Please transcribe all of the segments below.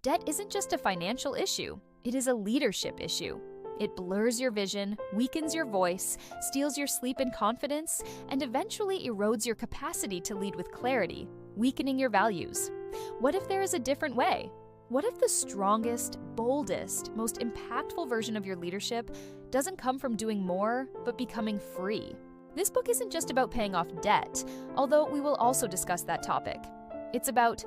Debt isn't just a financial issue, it is a leadership issue. It blurs your vision, weakens your voice, steals your sleep and confidence, and eventually erodes your capacity to lead with clarity, weakening your values. What if there is a different way? What if the strongest, boldest, most impactful version of your leadership doesn't come from doing more, but becoming free? This book isn't just about paying off debt, although we will also discuss that topic. It's about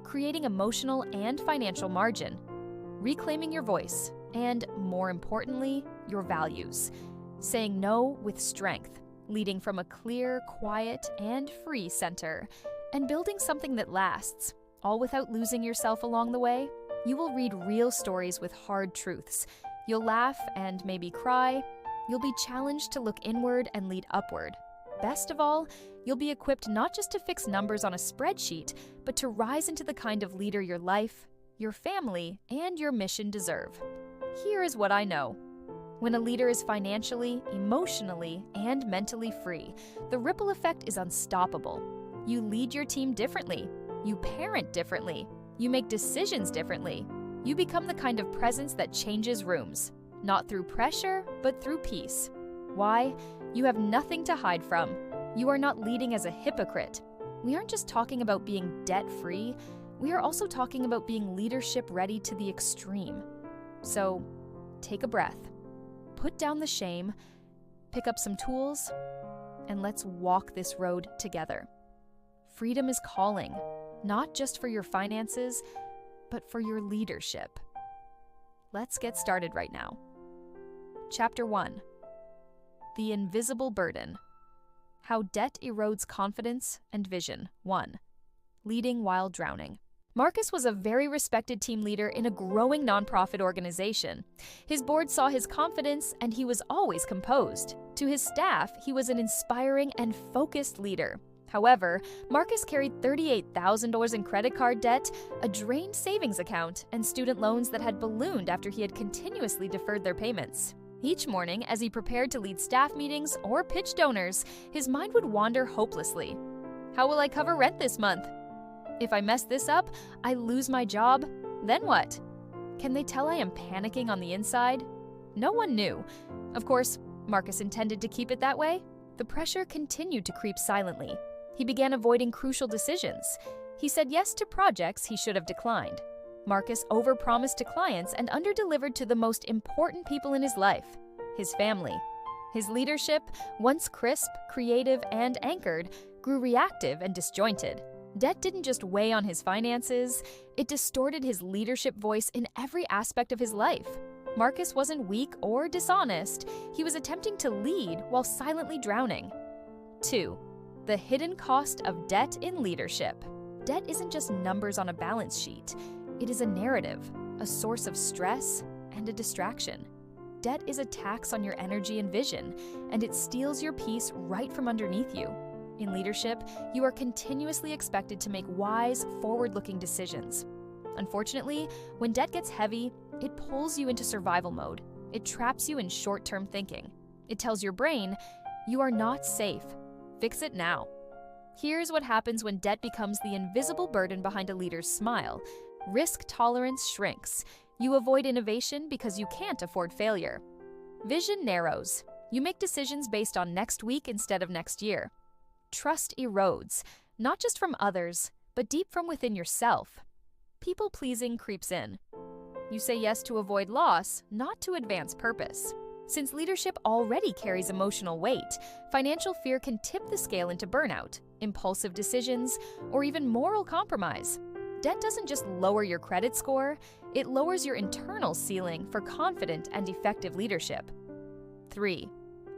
creating emotional and financial margin, reclaiming your voice, and more importantly, your values. Saying no with strength, leading from a clear, quiet, and free center, and building something that lasts, all without losing yourself along the way. You will read real stories with hard truths. You'll laugh and maybe cry. You'll be challenged to look inward and lead upward. Best of all, you'll be equipped not just to fix numbers on a spreadsheet, but to rise into the kind of leader your life, your family, and your mission deserve. Here is what I know. When a leader is financially, emotionally, and mentally free, the ripple effect is unstoppable. You lead your team differently. You parent differently. You make decisions differently. You become the kind of presence that changes rooms, not through pressure, but through peace. Why? You have nothing to hide from. You are not leading as a hypocrite. We aren't just talking about being debt-free. We are also talking about being leadership-ready to the extreme. So, take a breath. Put down the shame, pick up some tools, and let's walk this road together. Freedom is calling, not just for your finances, but for your leadership. Let's get started right now. Chapter 1. The Invisible Burden. How Debt Erodes Confidence and Vision. 1. Leading while drowning. Marcus was a very respected team leader in a growing nonprofit organization. His board saw his confidence, and he was always composed. To his staff, he was an inspiring and focused leader. However, Marcus carried $38,000 in credit card debt, a drained savings account, and student loans that had ballooned after he had continuously deferred their payments. Each morning, as he prepared to lead staff meetings or pitch donors, his mind would wander hopelessly. How will I cover rent this month? If I mess this up, I lose my job. Then what? Can they tell I am panicking on the inside? No one knew. Of course, Marcus intended to keep it that way. The pressure continued to creep silently. He began avoiding crucial decisions. He said yes to projects he should have declined. Marcus overpromised to clients and underdelivered to the most important people in his life, his family. His leadership, once crisp, creative, and anchored, grew reactive and disjointed. Debt didn't just weigh on his finances, it distorted his leadership voice in every aspect of his life. Marcus wasn't weak or dishonest, he was attempting to lead while silently drowning. 2. The hidden cost of debt in leadership. Debt isn't just numbers on a balance sheet. It is a narrative, a source of stress, and a distraction. Debt is a tax on your energy and vision, and it steals your peace right from underneath you. In leadership, you are continuously expected to make wise, forward-looking decisions. Unfortunately, when debt gets heavy, it pulls you into survival mode. It traps you in short-term thinking. It tells your brain, you are not safe. Fix it now. Here's what happens when debt becomes the invisible burden behind a leader's smile. Risk tolerance shrinks. You avoid innovation because you can't afford failure. Vision narrows. You make decisions based on next week instead of next year. Trust erodes, not just from others, but deep from within yourself. People-pleasing creeps in. You say yes to avoid loss, not to advance purpose. Since leadership already carries emotional weight, financial fear can tip the scale into burnout, impulsive decisions, or even moral compromise. Debt doesn't just lower your credit score, it lowers your internal ceiling for confident and effective leadership. 3.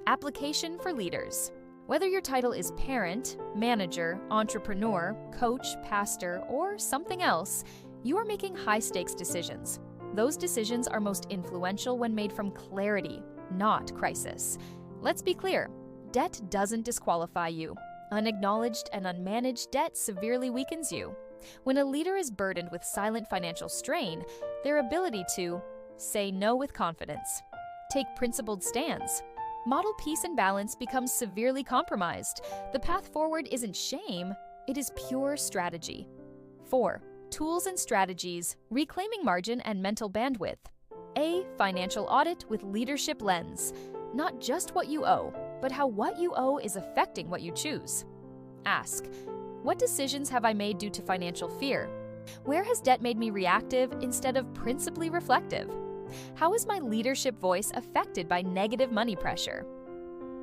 Application for leaders. Whether your title is parent, manager, entrepreneur, coach, pastor, or something else, you are making high-stakes decisions. Those decisions are most influential when made from clarity, not crisis. Let's be clear, debt doesn't disqualify you. Unacknowledged and unmanaged debt severely weakens you. When a leader is burdened with silent financial strain, their ability to say no with confidence, take principled stands, model peace and balance becomes severely compromised. The path forward isn't shame, it is pure strategy. 4. Tools and strategies, reclaiming margin and mental bandwidth. A. Financial audit with leadership lens. Not just what you owe, but how what you owe is affecting what you choose. Ask, what decisions have I made due to financial fear? Where has debt made me reactive instead of principally reflective? How is my leadership voice affected by negative money pressure?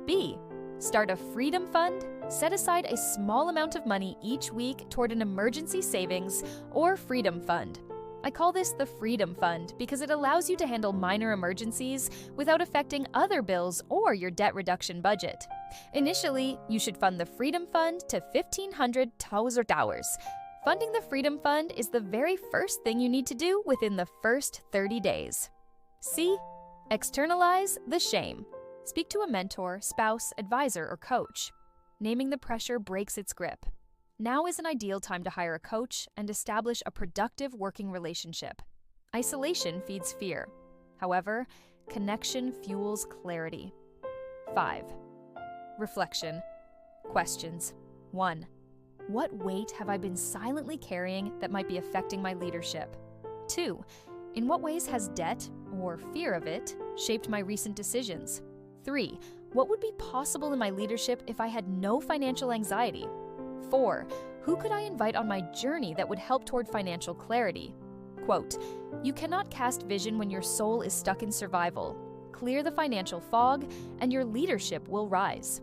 B. Start a freedom fund. Set aside a small amount of money each week toward an emergency savings or freedom fund. I call this the Freedom Fund because it allows you to handle minor emergencies without affecting other bills or your debt reduction budget. Initially, you should fund the Freedom Fund to $1,500. Funding the Freedom Fund is the very first thing you need to do within the first 30 days. C. Externalize the shame. Speak to a mentor, spouse, advisor, or coach. Naming the pressure breaks its grip. Now is an ideal time to hire a coach and establish a productive working relationship. Isolation feeds fear. However, connection fuels clarity. 5. Reflection. Questions. 1. What weight have I been silently carrying that might be affecting my leadership? 2. In what ways has debt, or fear of it, shaped my recent decisions? 3. What would be possible in my leadership if I had no financial anxiety? 4. Who could I invite on my journey that would help toward financial clarity? Quote, you cannot cast vision when your soul is stuck in survival. Clear the financial fog, and your leadership will rise.